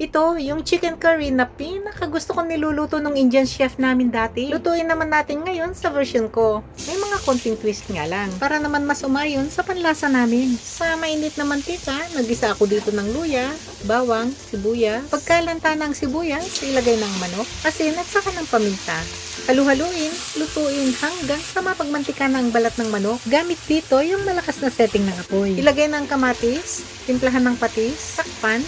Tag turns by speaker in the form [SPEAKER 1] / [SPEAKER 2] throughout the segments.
[SPEAKER 1] Ito, yung chicken curry na pinakagusto ko niluluto ng Indian chef namin dati. Lutuin naman natin ngayon sa version ko. May mga konting twist nga lang, para naman mas umayon sa panlasa namin. Sa mainit na mantika, nagisa ako dito ng luya, bawang, sibuyas. Pagkalanta ng sibuyas, ilagay ng manok, asin at saka ng paminta. Halu-haluin, lutuin hanggang sa mapagmantika na ang balat ng manok. Gamit dito yung malakas na setting ng apoy. Ilagay ng kamatis, timplahan ng patis, takpan,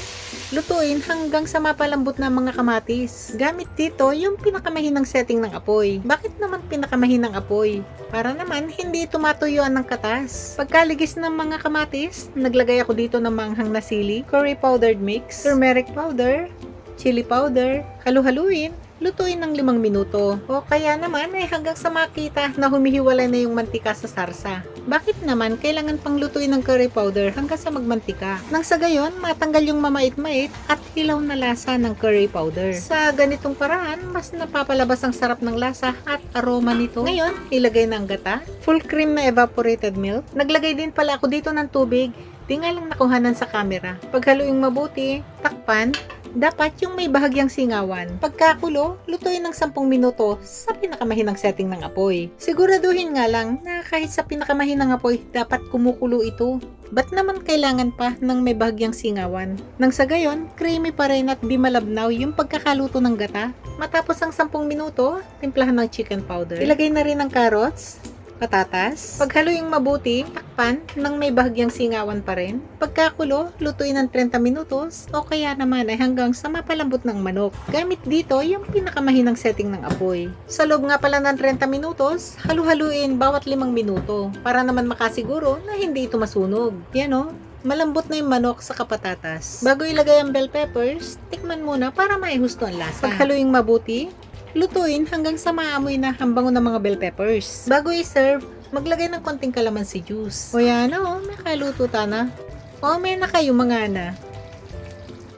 [SPEAKER 1] lutuin hanggang sa mapalambot na mga kamatis. Gamit dito yung pinakamahinang setting ng apoy. Bakit naman pinakamahinang apoy? Para naman hindi tumatuyuan ng katas. Pagkaligis ng mga kamatis, naglagay ako dito ng manghang na sili, curry powdered mix, turmeric powder, chili powder, halu-haluin, lutuin ng 5 minuto. O kaya naman ay hanggang sa makita na humihiwalay na yung mantika sa sarsa. Bakit naman kailangan pang lutuin ng curry powder hanggang sa magmantika? Nang sa gayon, matanggal yung mamait-mait at hilaw na lasa ng curry powder. Sa ganitong paraan, mas napapalabas ang sarap ng lasa at aroma nito. Ngayon, ilagay na ang gata, full cream na evaporated milk. Naglagay din pala ako dito ng tubig. Di nga lang nakuhanan sa camera. Paghaluing mabuti, takpan. Dapat yung may bahagyang singawan. Pagkakulo, lutuin ng 10 minuto sa pinakamahinang setting ng apoy. Siguraduhin nga lang na kahit sa pinakamahinang apoy, dapat kumukulo ito. Ba't naman kailangan pa ng may bahagyang singawan? Nang sa gayon, creamy pa rin at di malabnaw yung pagkakaluto ng gata. Matapos ang 10 minuto, timplahan ng chicken powder. Ilagay na rin ang carrots, patatas. Paghaluing mabuti, takpan nang may bahagyang singawan pa rin. Pagkakulo, lutuin ng 30 minutos o kaya naman ay hanggang sa mapalambot ng manok. Gamit dito yung pinakamahinang setting ng apoy. Sa loob nga pala ng 30 minutos, halu-haluin bawat 5 minuto para naman makasiguro na hindi ito masunog. Yan o. Malambot na yung manok sa kapatatas. Bago ilagay ang bell peppers, tikman muna para maihusto ang lasa. Paghaluing mabuti, lutuin hanggang sa maamoy na ang bango ng mga bell peppers. Bago i-serve, maglagay ng konting kalamansi juice. O yan o, may kaluto ta na. O may nakayumanga na.